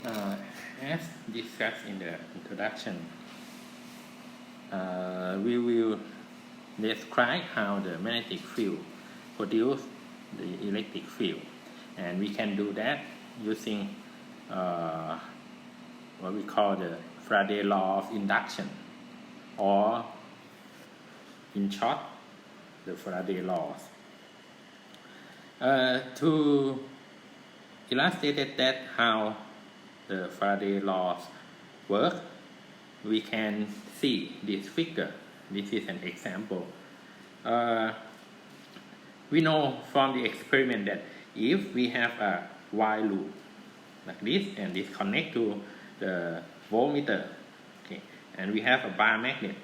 As discussed in the introduction, we will describe how the magnetic field produces the electric field, and we can do that using what we call the Faraday Law of Induction, or in short, the Faraday laws. To illustrate that how the Faraday laws work, we can see this figure. This is an example. We know from the experiment that if we have a while loop like this, and this connect to the voltmeter, okay, and we have a bar magnet,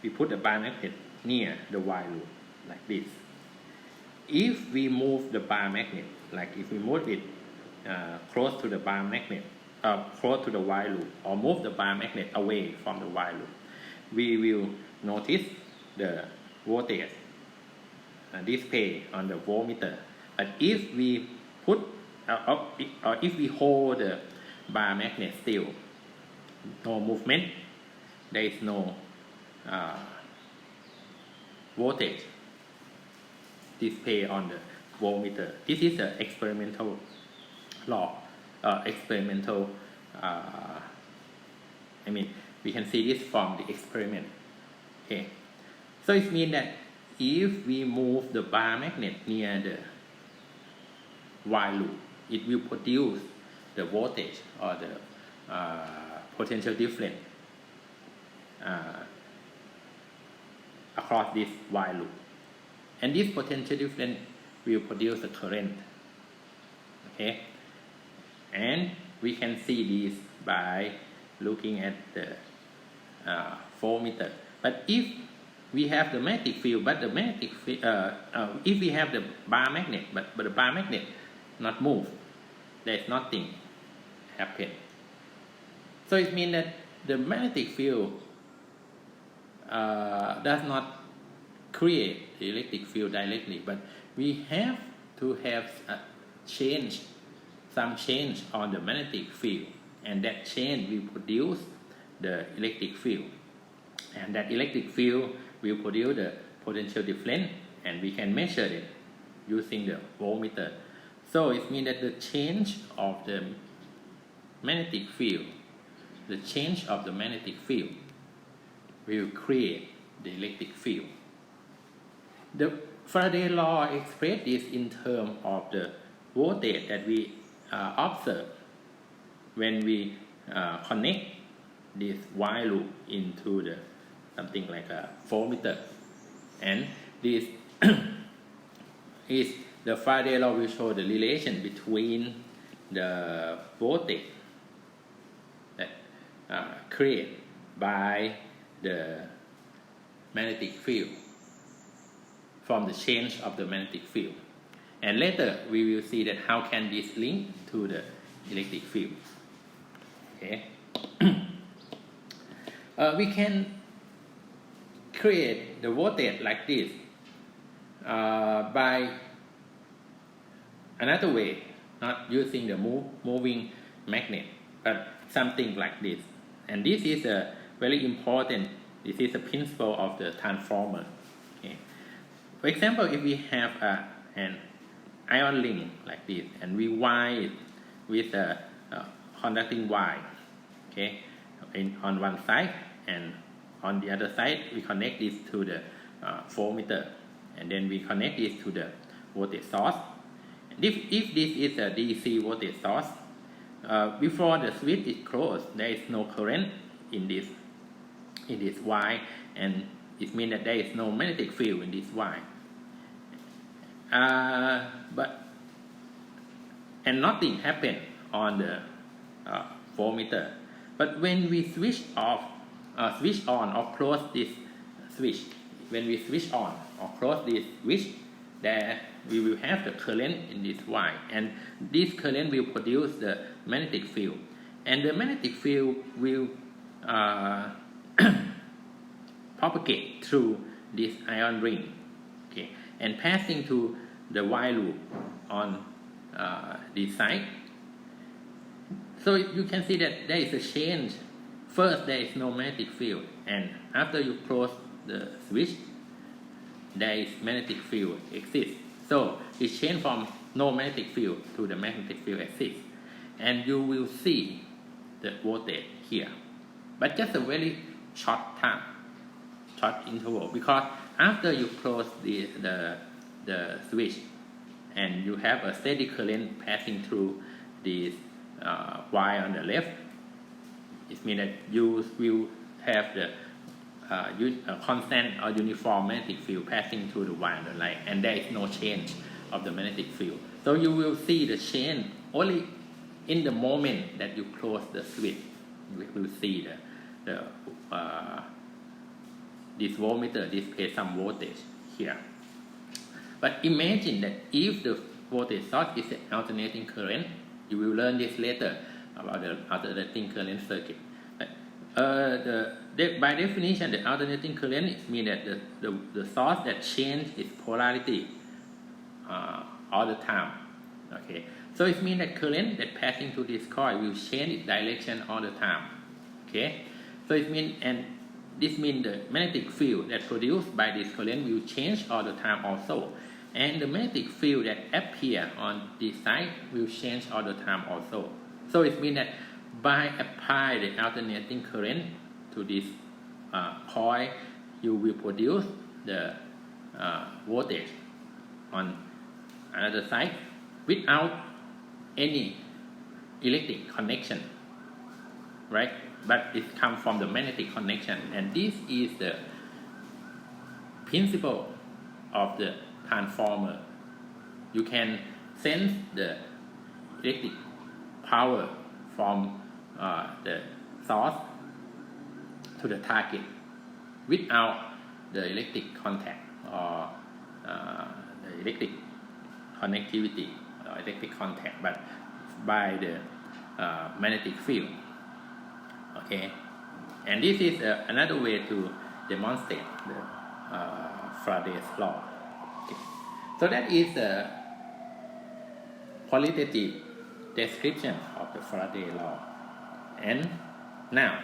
we put the bar magnet near the while loop like this. If we move the bar magnet, like if we move it close to the bar magnet, close to the while loop, or move the bar magnet away from the while loop, we will notice the voltage display on the voltmeter. But if we put or if we hold the bar magnet still, no movement, there is no voltage display on the voltmeter. This is the experimental law. We can see this from the experiment. Okay, so it means that if we move the bar magnet near the while loop, it will produce the voltage or the potential difference across this while loop, and this potential difference will produce a current. Okay, and we can see this by looking at the voltmeter. But if we have the magnetic field, but the magnetic if we have the bar magnet, but the bar magnet not move, there is nothing happen. So it means that the magnetic field does not create the electric field directly, but we have to have some change on the magnetic field, and that change will produce the electric field, and that electric field will produce the potential difference, and we can measure it using the voltmeter. So it means that the change of the magnetic field, will create the electric field. The Faraday law expresses this in terms of the voltage that we observe when we connect this while loop into the something like a voltmeter, and this is the Faraday law will show the relation between the voltage that created by the magnetic field from the change of the magnetic field, and later we will see that how can this link to the electric field. Okay. We can create the voltage like this by another way, not using the moving magnet, but something like this. And this is a very important. This is a principle of the transformer. Okay. For example, if we have an iron ring like this, and we wire it with a conducting wire, okay, on one side, and on the other side we connect this to the voltmeter, and then we connect this to the voltage source. And if this is a DC voltage source, before the switch is closed, there is no current in this wire, and it means that there is no magnetic field in this wire. And nothing happened on the voltmeter. But when we switch on or close this switch, when we switch on or close this switch, there we will have the current in this wire, and this current will produce the magnetic field, and the magnetic field will propagate through this iron ring, okay, and passing to the while loop on this side. So you can see that there is a change. First, there is no magnetic field, and after you close the switch, there is magnetic field exists. So it changed from no magnetic field to the magnetic field exists, and you will see the voltage here, but just a very short time, short interval, because after you close the switch and you have a steady current passing through this wire on the left, it means that you will have the constant or uniform magnetic field passing through the wire on the right, and there is no change of the magnetic field. So you will see the change only in the moment that you close the switch. You will see this voltmeter displays some voltage here. But imagine that if the voltage source is an alternating current, you will learn this later about the alternating current circuit. By definition, the alternating current means that the source that changes its polarity all the time. Okay, so it means that current that passing through this coil will change its direction all the time. Okay, so it means, and this means the magnetic field that produced by this current will change all the time also, and the magnetic field that appear on this side will change all the time also. So it means that by applying the alternating current to this coil, you will produce the voltage on another side without any electric connection, right? But it comes from the magnetic connection, and this is the principle of the transformer. You can sense the electric power from the source to the target without the electric contact or the electric connectivity or electric contact, but by the magnetic field. Okay, and this is another way to demonstrate the Faraday's law. Okay. So that is a qualitative description of the Faraday law, and now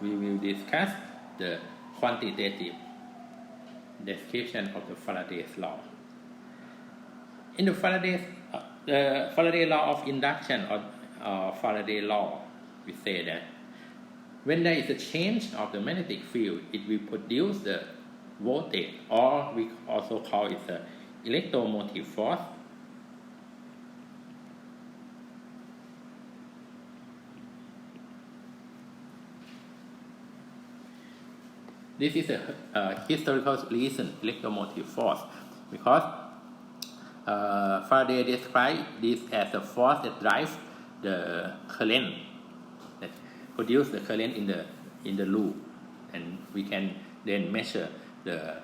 we will discuss the quantitative description of the Faraday's law. In the Faraday law of induction or Faraday law, we say that when there is a change of the magnetic field, it will produce the voltage, or we also call it the electromotive force. This is a historical reason, electromotive force, because Faraday described this as a force that drives the current, that produce the current in the loop, and we can then measure the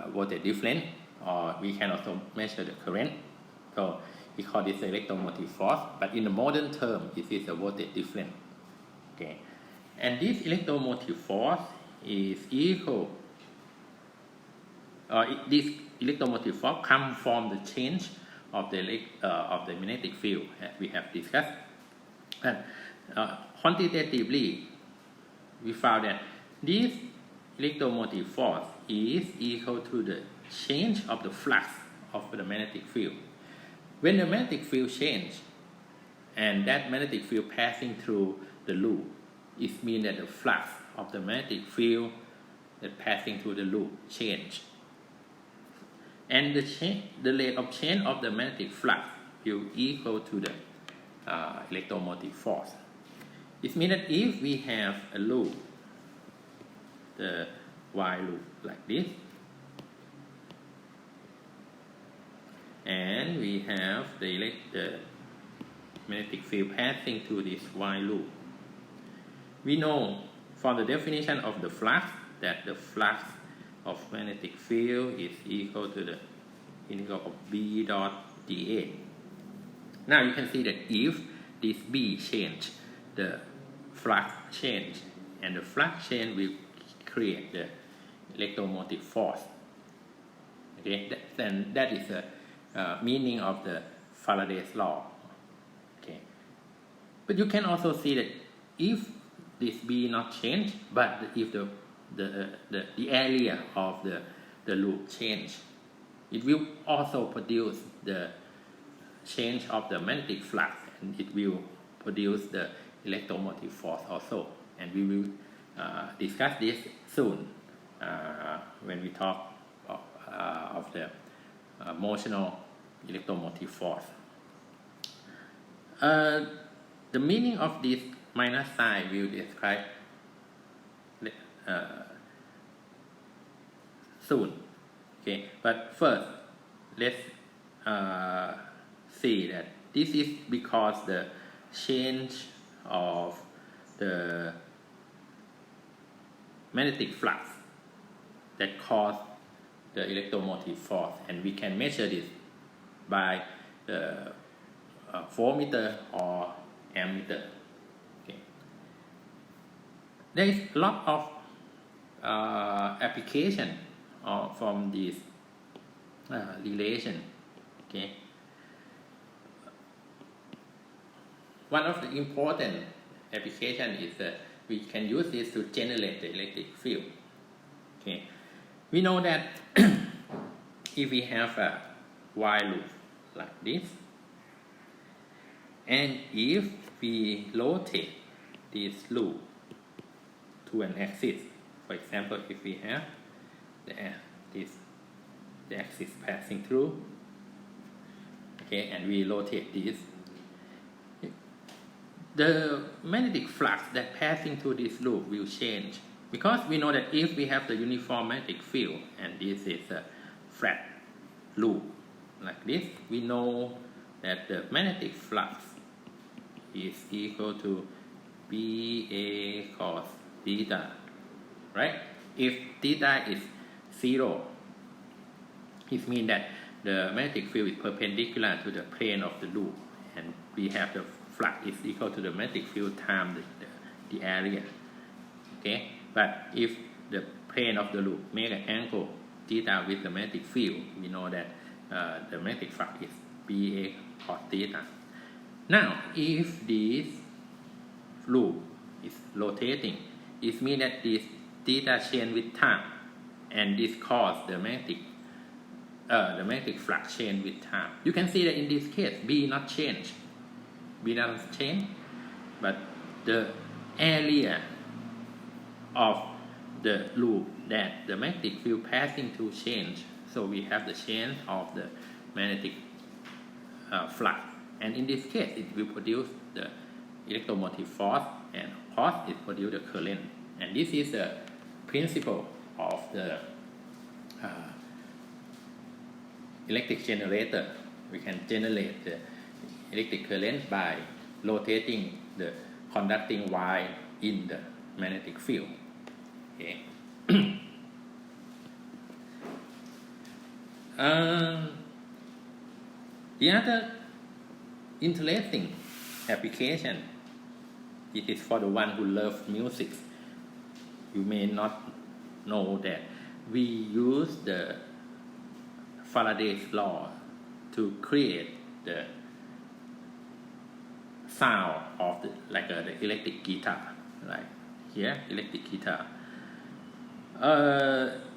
voltage difference, or we can also measure the current. So we call this electromotive force, but in the modern term, it is a voltage difference. Okay, and this electromotive force is equal. This electromotive force comes from the change of the magnetic field, as we have discussed. And quantitatively, we found that this electromotive force is equal to the change of the flux of the magnetic field. When the magnetic field changes, and that magnetic field passing through the loop, it means that the flux of the magnetic field that passing through the loop change. And the rate of change of the magnetic flux will equal to the electromotive force. It means that if we have a loop, the while loop like this, and we have the magnetic field passing through this while loop, we know from the definition of the flux that the flux of magnetic field is equal to the integral of B dot dA. Now you can see that if this B change, the flux change, and the flux change will create the electromotive force. Okay, then that is the meaning of the Faraday's law. Okay, But you can also see that if this B not change, but if the area of the loop change, it will also produce the change of the magnetic flux, and it will produce the electromotive force also. And we will discuss this soon when we talk of the motional electromotive force. The meaning of this minus sign will describe soon. Okay, but first let's see that this is because the change of the magnetic flux that cause the electromotive force, and we can measure this by the voltmeter or ammeter. Okay. There is a lot of application from this relation. Okay. One of the important application is that we can use this to generate the electric field. Okay. We know that if we have a while loop like this, and if we rotate this loop to an axis, for example, if we have the axis passing through, okay, and we rotate this, the magnetic flux that passing through this loop will change, because we know that if we have the uniform magnetic field and this is a flat loop like this, we know that the magnetic flux is equal to BA cos theta, right? If theta is 0, it means that the magnetic field is perpendicular to the plane of the loop, and we have the flux is equal to the magnetic field times the area. Okay, but if the plane of the loop make an angle theta with the magnetic field, we know that the magnetic flux is BA cos theta. Now, if this loop is rotating, it means that this theta change with time, and this cause the magnetic flux change with time. You can see that in this case, B not change. B doesn't change, but the area of the loop that the magnetic field passing through change. So we have the change of the magnetic flux, and in this case, it will produce the electromotive force, and of course, it produces the current. And this is the principle of the electric generator. We can generate the electric current by rotating the conducting wire in the magnetic field. Okay. The other interesting application, it is for the one who loves music. You may not know that we use the Faraday's law to create the sound of the electric guitar, right? Here, electric guitar.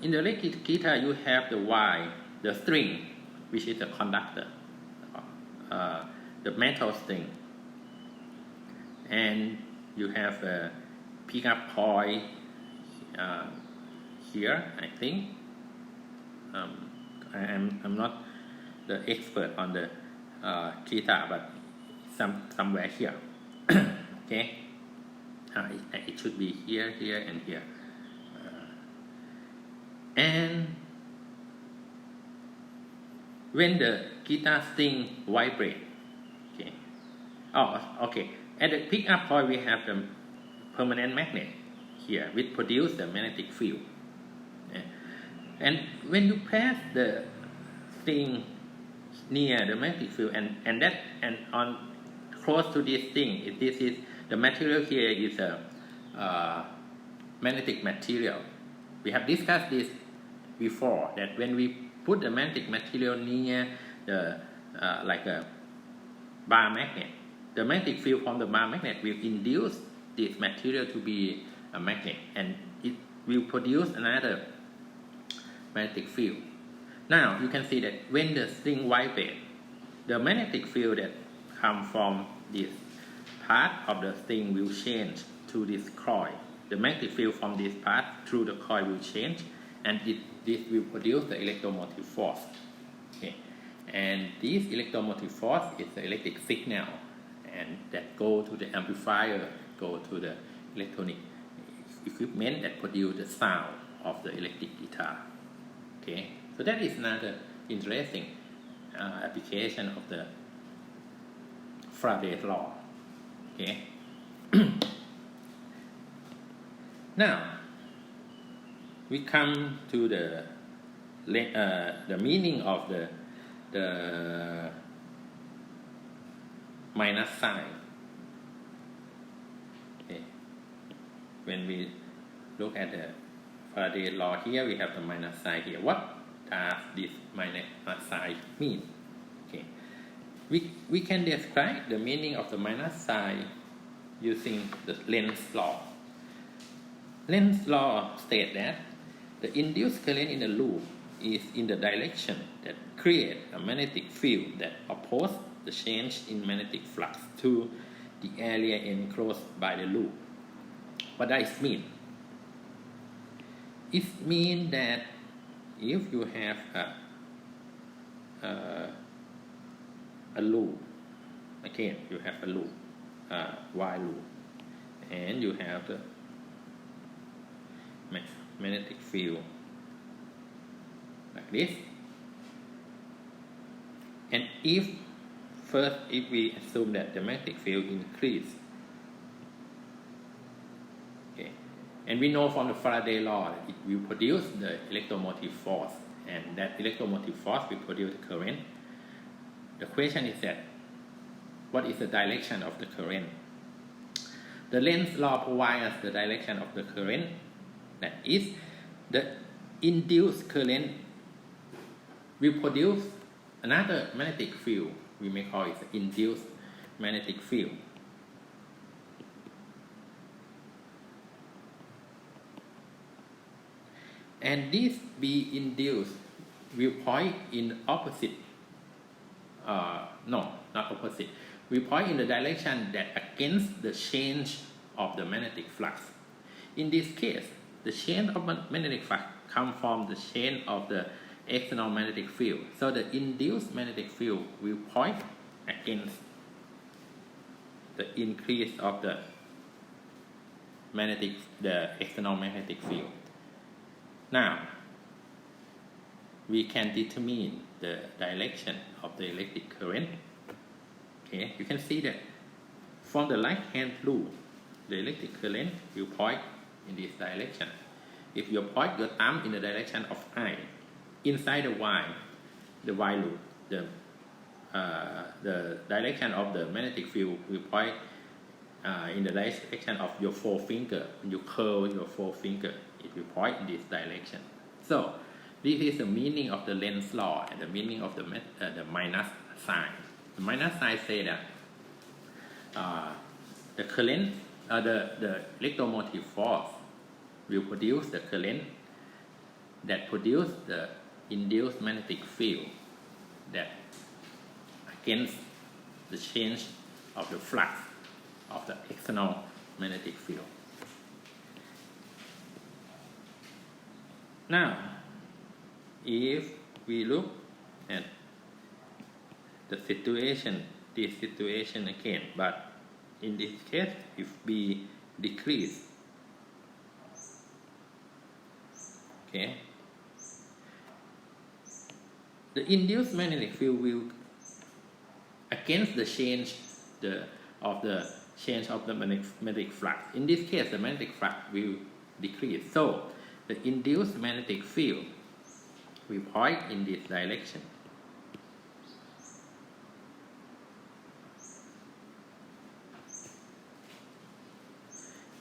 In the electric guitar, you have the wire, the string, which is the conductor, the metal string, and you have a pickup point here. I think I'm not the expert on the guitar, but somewhere here. Okay, it should be here, and here. And when the guitar string vibrate, okay. Oh, okay. At the pickup point, we have the permanent magnet here, which produce the magnetic field. Yeah. And when you pass the string near the magnetic field, and on close to this thing, this is the material here is a magnetic material. We have discussed this before, that when we put the magnetic material near the like a bar magnet, the magnetic field from the bar magnet will induce this material to be a magnet, and it will produce another magnetic field. Now you can see that when the string vibrates, the magnetic field that comes from this part of the string will change to this coil. The magnetic field from this part through the coil will change, and this will produce the electromotive force. Okay. And this electromotive force is the electric signal, and that go to the amplifier, go to the electronic equipment that produce the sound of the electric guitar. Okay, so that is another interesting application of the Faraday's law. Okay. Now we come to the meaning of the minus sign. Okay. When we look at the Faraday law here, we have the minus sign here. What does this minus sign mean? Okay. We can describe the meaning of the minus sign using the Lenz's law. Lenz's law states that the induced current in the loop is in the direction that creates a magnetic field that opposes the change in magnetic flux to the area enclosed by the loop. What does it mean? It means that if you have a loop, again you have a loop, while loop, and you have the magnetic field like this, and if we assume that the magnetic field increase, okay, and we know from the Faraday law that it will produce the electromotive force, and that electromotive force will produce the current. The question is that what is the direction of the current? The Lenz's law provides us the direction of the current. That is, the induced current will produce another magnetic field. We may call it the induced magnetic field. And this B induced will point in opposite, no, not opposite, will point in the direction that against the change of the magnetic flux. In this case, the change of magnetic flux comes from the change of the external magnetic field. So the induced magnetic field will point against the increase of the external magnetic field. Now, we can determine the direction of the electric current. Okay, you can see that from the right hand loop, the electric current will point in this direction. If you point your thumb in the direction of I, inside the Y loop, the direction of the magnetic field will point in the direction of your forefinger. When you curl your forefinger, it will point in this direction. So this is the meaning of the Lenz's law and the meaning of the minus sign. The minus sign says that the current, the electromotive force will produce the current that produce the induced magnetic field that against the change of the flux of the external magnetic field. Now, if we look at this situation again, but in this case, if B decrease, okay, the induced magnetic field will against the change of the magnetic flux. In this case, the magnetic flux will decrease. So the induced magnetic field will point in this direction.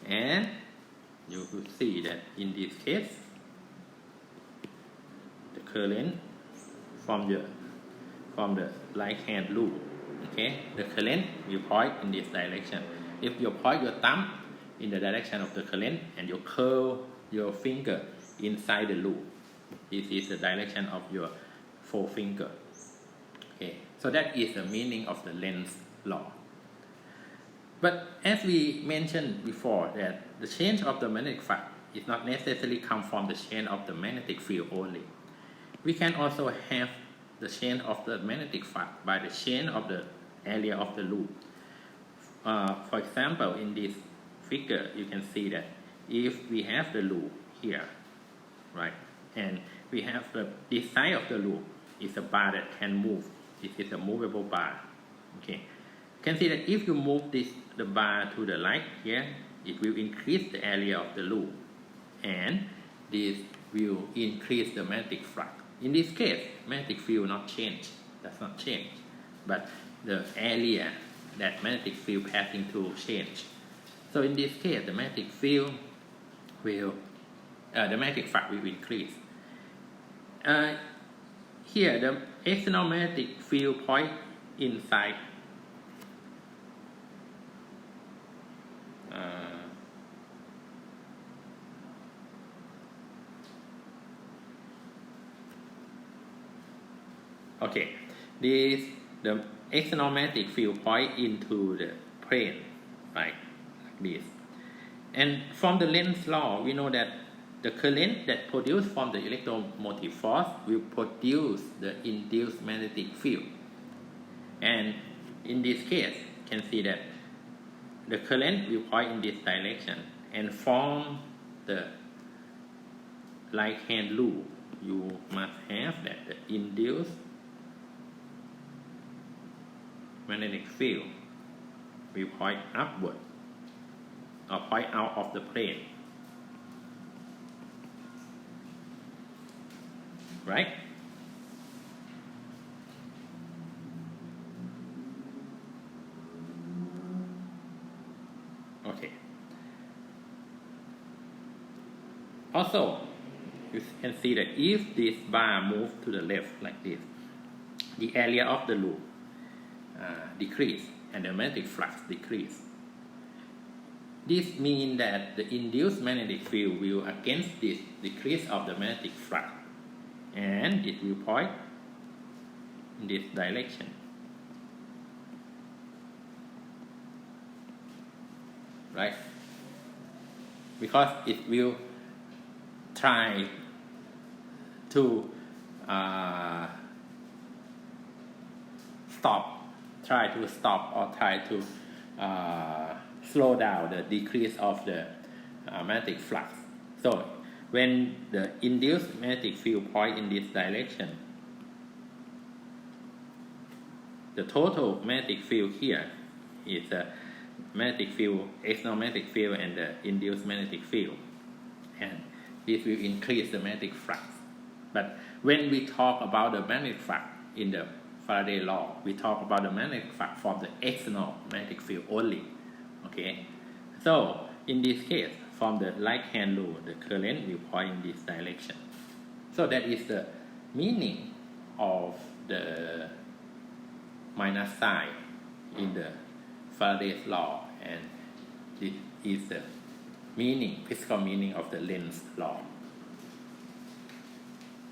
And you will see that in this case, the current from the right hand loop Okay, the current will point in this direction. If you point your thumb in the direction of the current and you curl your finger inside the loop, this is the direction of your forefinger. Okay, so that is the meaning of the Lenz's law. But as we mentioned before, that the change of the magnetic flux is not necessarily come from the change of the magnetic field only. We can also have the change of the magnetic flux by the change of the area of the loop. For example, in this figure, you can see that if we have the loop here, right, and we have this side of the loop is a bar that can move. This is a movable bar. Okay, you can see that if you move the bar to the right here, it will increase the area of the loop, and this will increase the magnetic flux. In this case, magnetic field does not change, but the area that magnetic field passing through change. So in this case, the magnetic field will, the magnetic flux will increase. Here, the external magnetic field point inside. Okay, the external magnetic field point into the plane, right, like this. And from the Lenz's law, we know that the current that produced from the electromotive force will produce the induced magnetic field. And in this case, you can see that the current will point in this direction, and from the right hand loop, you must have that the induced magnetic field will point upward or point out of the plane, right? Okay. Also, you can see that if this bar moves to the left like this, the area of the loop decrease and the magnetic flux decrease. This means that the induced magnetic field will against this decrease of the magnetic flux, and it will point in this direction. Right? Because it will try to stop or try to slow down the decrease of the magnetic flux. So when the induced magnetic field point in this direction, the total magnetic field here is a magnetic field, external magnetic field, and the induced magnetic field, and this will increase the magnetic flux. But when we talk about the magnetic flux in the Faraday law, we talk about the magnetic flux from the external magnetic field only. Okay, so in this case, from the right hand loop, the current will point in this direction. So that is the meaning of the minus sign in the Faraday's law, and this is the meaning, physical meaning of the Lenz's law.